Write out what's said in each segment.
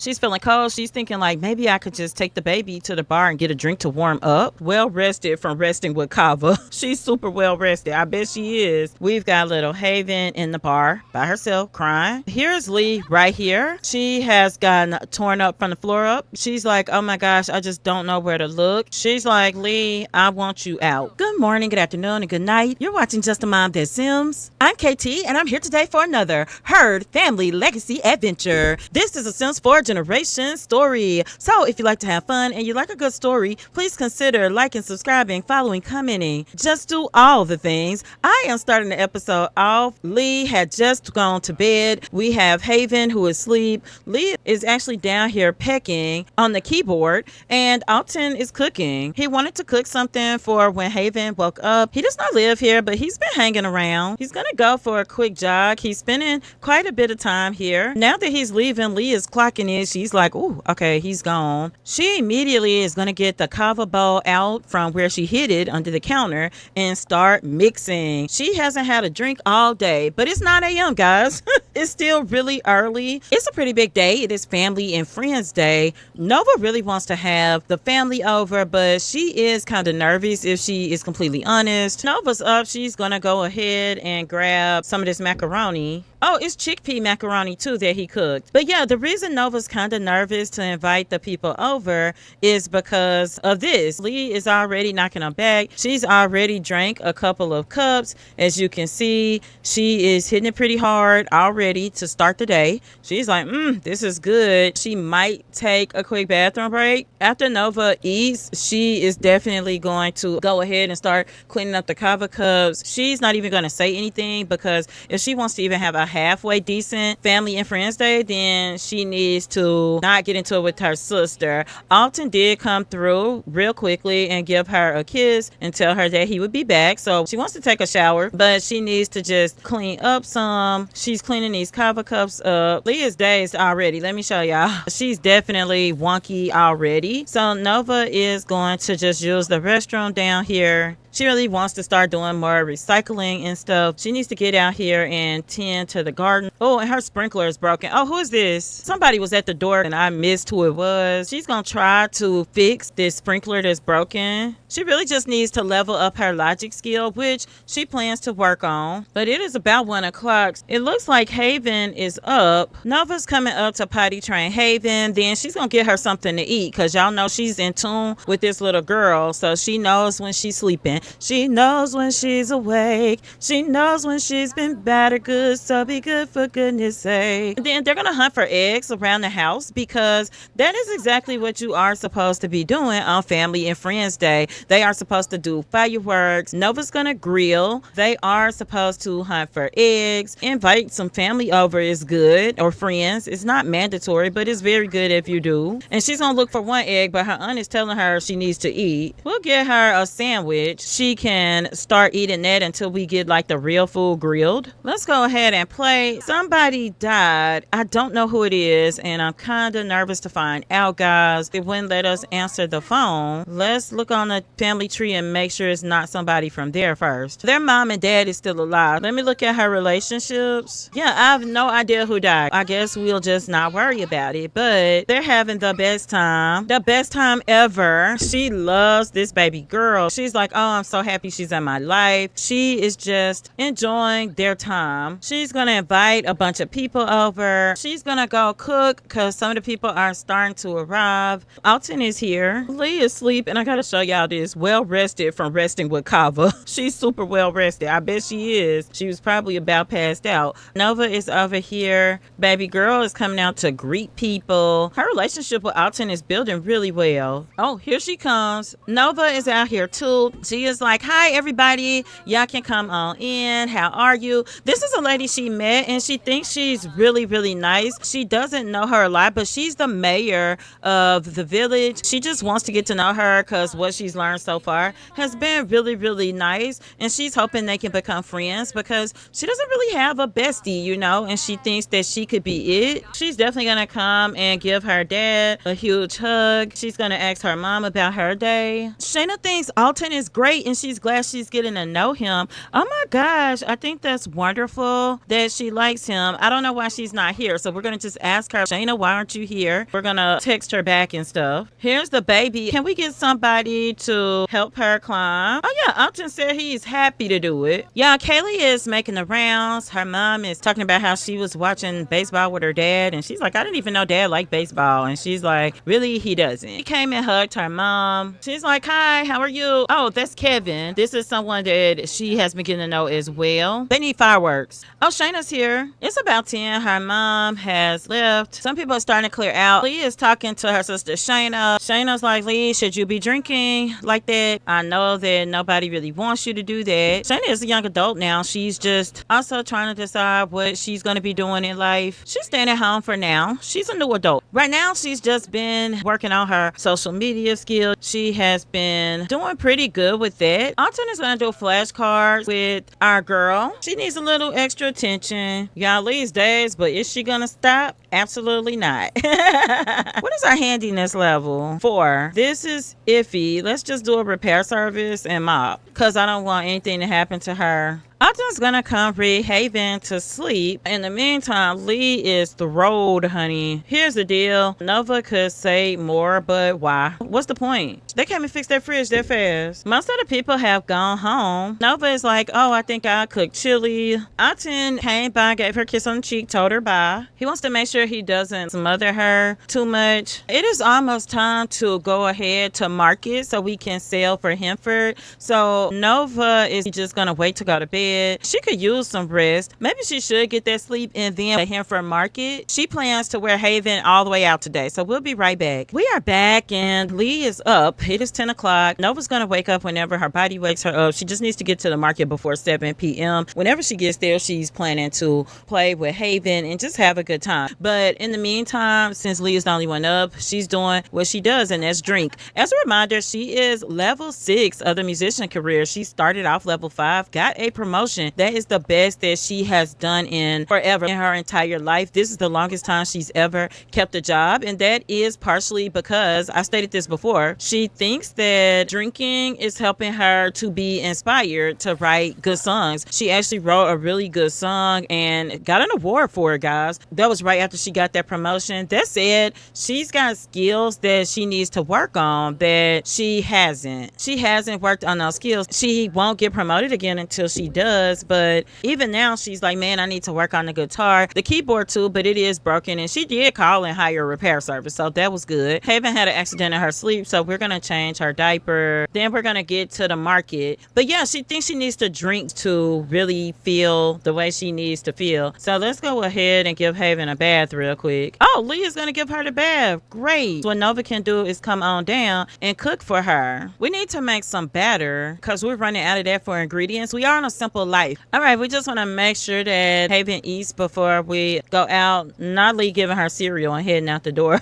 She's feeling cold. She's thinking like maybe I could just take the baby to the bar and get a drink to warm up. Well rested from resting with Kava. She's super well rested. I bet she is. We've got little Haven in the bar by herself crying. Here's Lee right here. She has gotten torn up from the floor up. She's like, oh my gosh, I just don't know where to look. She's like, Lee, I want you out. Good morning, good afternoon, and good night. You're watching Justamomthatsims. I'm KT, and I'm here today for another Herd Family Legacy Adventure. This is a Sims 4 generation story. So if you like to have fun and you like a good story, please consider liking, subscribing, following, commenting. Just do all the things. I am starting the episode off. Lee had just gone to bed. We have Haven who is asleep. Lee is actually down here pecking on the keyboard, and Alton is cooking. He wanted to cook something for when Haven woke up. He does not live here, but he's been hanging around. He's gonna go for a quick jog. He's spending quite a bit of time here. Now that he's leaving, Lee is clocking in. She's like, ooh, okay, he's gone. She immediately is gonna get the kava bowl out from where she hid it under the counter and start mixing. She hasn't had a drink all day, but it's 9 a.m. guys. It's still really early. It's a pretty big day. It is Family and Friends Day. Nova really wants to have the family over, but she is kind of nervous if she is completely honest. Nova's up. She's gonna go ahead and grab some of this macaroni. Oh, it's chickpea macaroni too that he cooked. But yeah, the reason Nova's kind of nervous to invite the people over is because of this. Lee is already knocking on back. She's already drank a couple of cups. As you can see, she is hitting it pretty hard already to start the day. She's like, this is good. She might take a quick bathroom break. After Nova eats, she is definitely going to go ahead and start cleaning up the kava cups. She's not even going to say anything because if she wants to even have a halfway decent Family and Friends Day, then she needs to not get into it with her sister. Alton did come through real quickly and give her a kiss and tell her that he would be back. So she wants to take a shower, but she needs to just clean up some. She's cleaning these kava cups up. Lee is dazed already. Let me show y'all. She's definitely wonky already. So Nova is going to just use the restroom down here. She really wants to start doing more recycling and stuff. She needs to get out here and tend to the garden. Oh, and her sprinkler is broken. Oh, who is this? Somebody was at the door and I missed who it was. She's gonna try to fix this sprinkler that's broken. She really just needs to level up her logic skill, which she plans to work on. But it is about 1 o'clock. It looks like Haven is up. Nova's coming up to potty train Haven. Then she's gonna get her something to eat because y'all know she's in tune with this little girl. So she knows when she's sleeping. She knows when she's awake. She knows when she's been bad or good. So be good for goodness sake. And then they're gonna hunt for eggs around the house because that is exactly what you are supposed to be doing on Family and Friends Day. They are supposed to do fireworks. Nova's gonna grill. They are supposed to hunt for eggs. Invite some family over is good, or friends. It's not mandatory, but it's very good if you do. And she's gonna look for 1 egg, but her aunt is telling her she needs to eat. We'll get her a sandwich. She can start eating that until we get like the real food grilled. Let's go ahead and play. Somebody died. I don't know who it is, and I'm kind of nervous to find out, guys. It wouldn't let us answer the phone. Let's look on the family tree and make sure it's not somebody from there first. Their mom and dad is still alive. Let me look at her relationships. Yeah, I have no idea who died. I guess we'll just not worry about it, but they're having the best time. The best time ever. She loves this baby girl. She's like, oh, I'm so happy she's in my life. She is just enjoying their time. She's gonna invite a bunch of people over. She's gonna go cook because some of the people are starting to arrive. Alton is here. Lee is asleep, and I gotta show y'all this. Well rested from resting with Kava. She's super well rested. I bet she is. She was probably about passed out. Nova is over here. Baby girl is coming out to greet people. Her relationship with Alton is building really well. Oh, here she comes. Nova is out here too. She is like, hi everybody, y'all can come on in. How are you? This is a lady she met and she thinks she's really, really nice. She doesn't know her a lot, but she's the mayor of the village. She just wants to get to know her because what she's learned so far has been really, really nice, and she's hoping they can become friends because she doesn't really have a bestie, you know, and she thinks that she could be it. She's definitely gonna come and give her dad a huge hug. She's gonna ask her mom about her day. Shayna thinks Alton is great great, and she's glad she's getting to know him. Oh my gosh, I think that's wonderful that she likes him. I don't know why she's not here, so we're gonna just ask her, Shayna, why aren't you here? We're gonna text her back and stuff. Here's the baby. Can we get somebody to help her climb? Oh yeah, Alton said he's happy to do it. Yeah, Kaylee is making the rounds. Her mom is talking about how she was watching baseball with her dad, and she's like, I didn't even know dad liked baseball. And she's like, really, he doesn't. She came and hugged her mom. She's like, hi, how are you? Oh, that's Kevin. This is someone that she has been getting to know as well. They need fireworks. Oh, Shayna's here. It's about 10. Her mom has left. Some people are starting to clear out. Lee is talking to her sister Shayna. Shayna's like, Lee, should you be drinking like that? I know that nobody really wants you to do that. Shayna is a young adult now. She's just also trying to decide what she's going to be doing in life. She's staying at home for now. She's a new adult. Right now, she's just been working on her social media skills. She has been doing pretty good with that. Alton is going to do flashcards with our girl. She needs a little extra attention. Y'all, these days, but is she going to stop? Absolutely not. What is our handiness level? 4. This is iffy. Let's just do a repair service and mop, because I don't want anything to happen to her. Alton's gonna come read Haven to sleep. In the meantime, Lee is the road, honey. Here's the deal. Nova could say more, but why? What's the point? They came and fixed their fridge that fast. Most of the people have gone home. Nova is like, oh, I think I'll cook chili. Alton came by, gave her a kiss on the cheek, told her bye. He wants to make sure he doesn't smother her too much. It is almost time to go ahead to market so we can sell for Henford. So Nova is just gonna wait to go to bed. She could use some rest. Maybe she should get that sleep and then let him for market. She plans to wear Haven all the way out today, so we'll be right back. We are back and Lee is up. It is 10 o'clock. Nova's gonna wake up whenever her body wakes her up. She just needs to get to the market before 7 p.m. Whenever she gets there, she's planning to play with Haven and just have a good time. But in the meantime, since Lee is the only one up, she's doing what she does, and that's drink. As a reminder, she is level 6 of the musician career. She started off level 5, got a promotion. That is the best that she has done in forever in her entire life. This is the longest time she's ever kept a job, and that is partially because I stated this before. She thinks that drinking is helping her to be inspired to write good songs. She actually wrote a really good song and got an award for it, guys. That was right after she got that promotion. That said, she's got skills that she needs to work on that she hasn't. She hasn't worked on those skills. She won't get promoted again until she does. But even now she's like, man, I need to work on the guitar, the keyboard too, but it is broken, and she did call and hire a repair service, so that was good. Haven had an accident in her sleep, so we're gonna change her diaper, then we're gonna get to the market. But yeah, she thinks she needs to drink to really feel the way she needs to feel, so let's go ahead and give Haven a bath real quick. Oh, Leah's gonna give her the bath. Great. What Nova can do is come on down and cook for her. We need to make some batter because we're running out of that for ingredients. We are on a simple life. All right, we just want to make sure that Haven eats before we go out. Not Lee giving her cereal and heading out the door.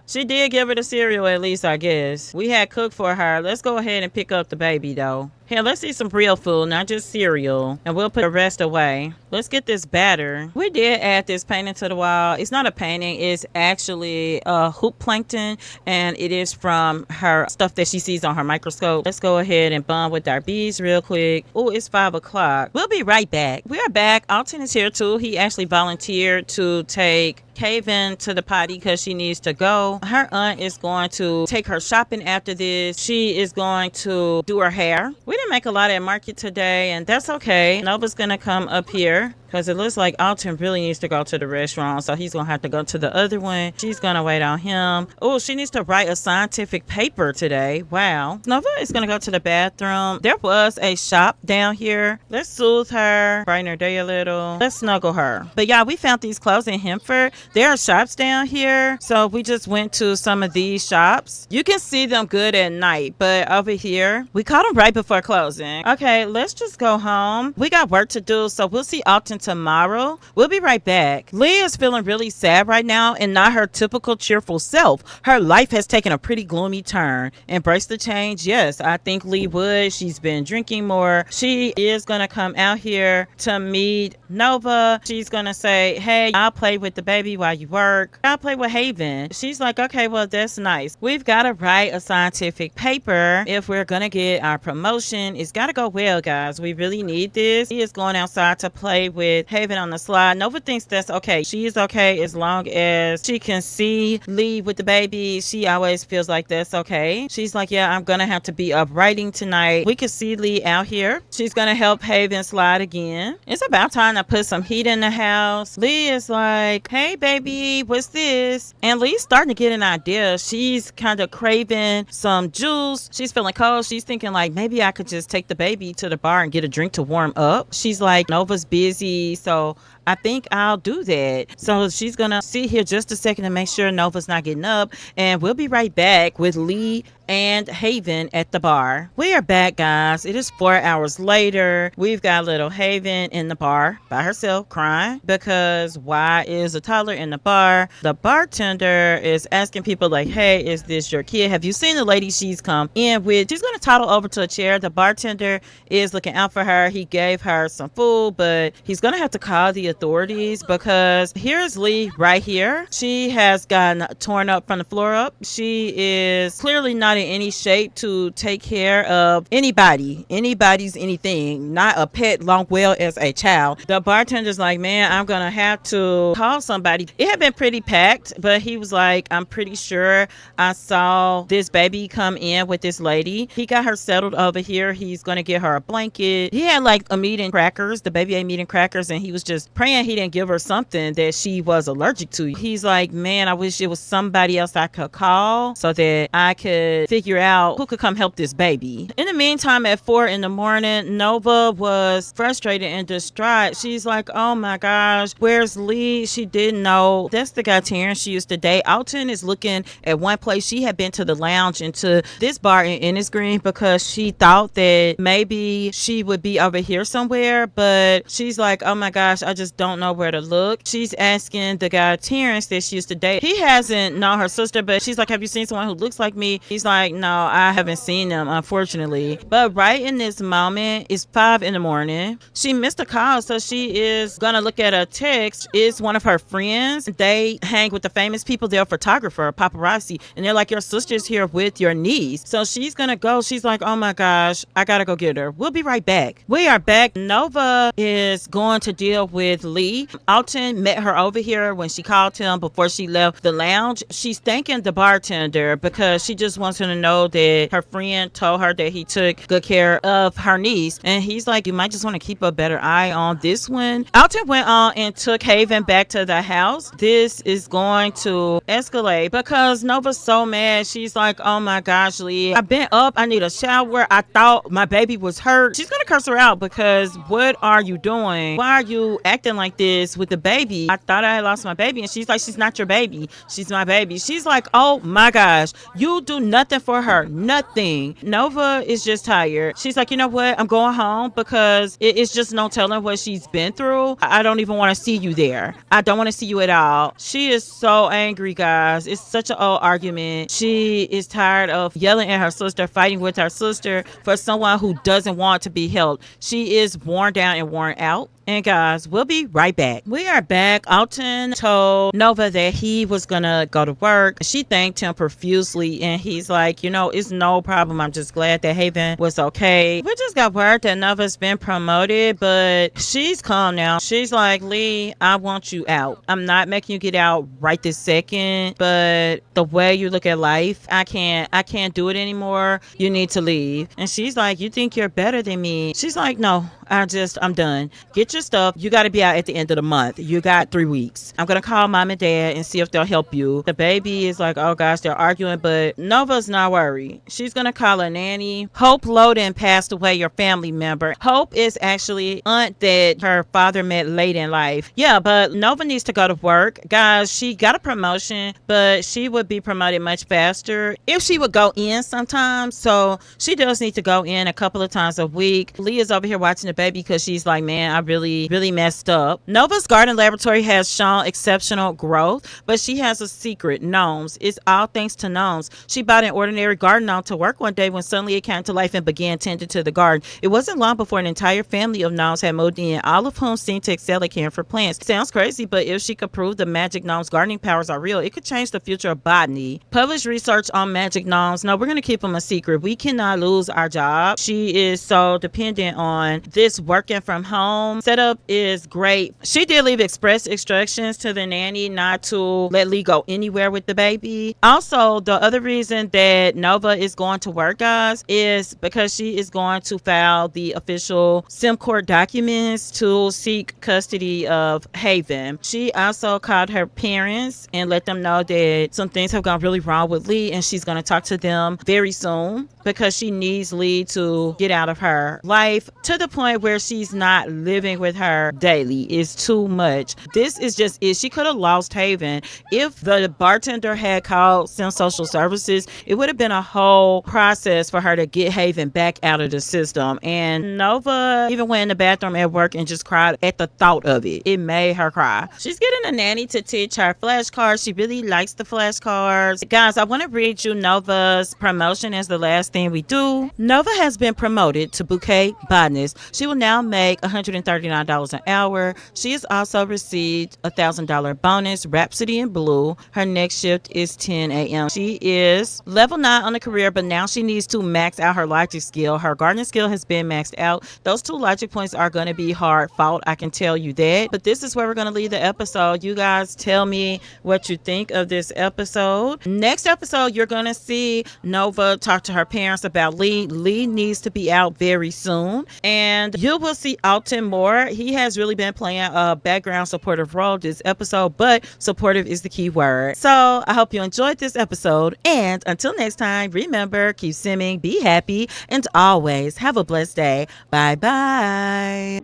She did give her the cereal, at least, I guess. We had cooked for her. Let's go ahead and pick up the baby, though. Here, let's eat some real food, not just cereal, and we'll put the rest away. Let's get this batter. We did add this painting to the wall. It's not a painting, it's actually hoop plankton, and it is from her stuff that she sees on her microscope. Let's go ahead and bond with our bees real quick. Oh, it's 5 o'clock. We'll be right back. We are back. Alton is here too. He actually volunteered to take Haven to the potty because she needs to go. Her aunt is going to take her shopping after this. She is going to do her hair. We didn't make a lot at market today, and that's okay. Nova's gonna come up here because it looks like Alton really needs to go to the restaurant, so he's gonna have to go to the other one. She's gonna wait on him. Oh, she needs to write a scientific paper today. Wow. Nova is gonna go to the bathroom. There was a shop down here. Let's soothe her, brighten her day a little. Let's snuggle her. But yeah, we found these clothes in Henford. There are shops down here, so we just went to some of these shops. You can see them good at night, but over here, we caught them right before closing. Okay, let's just go home. We got work to do, so we'll see Alton tomorrow. We'll be right back. Lee is feeling really sad right now and not her typical cheerful self. Her life has taken a pretty gloomy turn. Embrace the change? Yes, I think Lee would. She's been drinking more. She is going to come out here to meet Nova. She's going to say, hey, I'll play with the baby while you work. I'll play with Haven. She's like, okay, well, that's nice. We've got to write a scientific paper if we're going to get our promotion. It's got to go well, guys. We really need this. He is going outside to play with Haven on the slide. Nova thinks that's okay. She is okay as long as she can see Lee with the baby. She always feels like that's okay. She's like, yeah, I'm going to have to be up writing tonight. We can see Lee out here. She's going to help Haven slide again. It's about time to put some heat in the house. Lee is like, hey, baby, what's this? And Lee's starting to get an idea. She's kind of craving some juice. She's feeling cold. She's thinking like, maybe I could just take the baby to the bar and get a drink to warm up. She's like, Nova's busy, so I think I'll do that. So she's gonna sit here just a second to make sure Nova's not getting up, and we'll be right back with Lee and Haven at the bar. We are back, guys. It is 4 hours later. We've got little Haven in the bar by herself crying because why is a toddler in the bar? The bartender is asking people like, hey, is this your kid? Have you seen the lady she's come in with? She's gonna toddle over to a chair. The bartender is looking out for her. He gave her some food, but he's gonna have to call the authorities because here's Lee right here. She has gotten torn up from the floor up. She is clearly not in any shape to take care of anybody's anything, not a pet, long well as a child. The bartender's like, man, I'm gonna have to call somebody. It had been pretty packed, but he was like, I'm pretty sure I saw this baby come in with this lady. He got her settled over here. He's gonna get her a blanket. He had like a meat and crackers. The baby ate meat and crackers, and he was just praying he didn't give her something that she was allergic to. He's like, man, I wish it was somebody else I could call so that I could figure out who could come help this baby. In the meantime, at 4 in the morning, Nova was frustrated and distraught. She's like, oh my gosh, where's Lee? She didn't know. That's the guy Terrence she used to date. Alton is looking at one place. She had been to the lounge and to this bar in Innisgreen because she thought that maybe she would be over here somewhere, but she's like, oh my gosh, I just don't know where to look. She's asking the guy Terrence that she used to date. He hasn't known her sister, but she's like, have you seen someone who looks like me? He's like, no, I haven't seen them, unfortunately. But right in this moment, it's 5 in the morning. She missed a call, so she is gonna look at a text. It's one of her friends. They hang with the famous people. They're a photographer, paparazzi, and they're like, your sister's here with your niece. So she's gonna go. She's like, oh my gosh, I gotta go get her. We'll be right back. We are back. Nova is going to deal with Lee. Alton met her over here when she called him before she left the lounge. She's thanking the bartender because she just wants him to know that her friend told her that he took good care of her niece, and he's like, you might just want to keep a better eye on this one. Alton went on and took Haven back to the house. This is going to escalate because Nova's so mad. She's like, oh my gosh, Lee, I've been up, I need a shower, I thought my baby was hurt. She's gonna curse her out because what are you doing? Why are you acting like this with the baby? I thought I had lost my baby. And she's like, she's not your baby, she's my baby. She's like, oh my gosh, you do nothing for her, nothing. Nova is just tired. She's like, you know what, I'm going home because it's just no telling what she's been through. I don't even want to see you there. I don't want to see you at all. She is so angry, guys. It's such an old argument. She is tired of yelling at her sister, fighting with her sister for someone who doesn't want to be helped. She is worn down and worn out. And guys, we'll be right back. We are back. Alton told Nova that he was gonna go to work. She thanked him profusely, and he's like, you know, it's no problem. I'm just glad that Haven was okay. We just got word that Nova's been promoted, but she's calm now. She's like, Lee, I want you out. I'm not making you get out right this second, but the way you look at life, I can't do it anymore. You need to leave. And she's like, you think you're better than me? She's like, no, I'm done. Get your stuff. You got to be out at the end of the month. You got 3 weeks. I'm going to call mom and dad and see if they'll help you. The baby is like, oh gosh, they're arguing, but Nova's not worried. She's going to call a nanny. Hope Loden passed away, your family member. Hope is actually aunt that her father met late in life. Yeah, but Nova needs to go to work. Guys, she got a promotion, but she would be promoted much faster if she would go in sometimes. So she does need to go in a couple of times a week. Leah's over here watching the baby because she's like, man, I really really messed up. Nova's garden laboratory has shown exceptional growth, but she has a secret: gnomes. It's all thanks to gnomes. She bought an ordinary garden gnome to work one day when suddenly it came to life and began tending to the garden. It wasn't long before an entire family of gnomes had moved in, all of whom seemed to excel at caring for plants. Sounds crazy, but if she could prove the magic gnomes' gardening powers are real, it could change the future of botany. Published research on magic gnomes. No, we're going to keep them a secret. We cannot lose our job. She is so dependent on this working from home setup is great. She did leave express instructions to the nanny not to let Lee go anywhere with the baby. Also, the other reason that Nova is going to work, guys, is because she is going to file the official sim court documents to seek custody of Haven. She also called her parents and let them know that some things have gone really wrong with Lee, and she's going to talk to them very soon because she needs Lee to get out of her life to the point where she's not living with her daily. It's too much. This is just it. She could have lost Haven. If the bartender had called Sim Social Services, it would have been a whole process for her to get Haven back out of the system. And Nova even went in the bathroom at work and just cried at the thought of it. It made her cry. She's getting a nanny to teach her flashcards. She really likes the flashcards. Guys, I want to read you Nova's promotion as the last thing we do. Nova has been promoted to bouquet botanist. She will now make $139 an hour. She has also received a $1,000 bonus. Rhapsody in Blue. Her next shift is 10 a.m. She is level 9 on the career, but now she needs to max out her logic skill. Her gardening skill has been maxed out. Those 2 logic points are going to be hard fought, I can tell you that. But this is where we're going to leave the episode. You guys tell me what you think of this episode. Next episode, you're going to see Nova talk to her parents about Lee. Lee needs to be out very soon. And you will see Alton more. He has really been playing a background supportive role this episode, but supportive is the key word. So I hope you enjoyed this episode. And until next time, remember, keep simming, be happy, and always have a blessed day. Bye bye.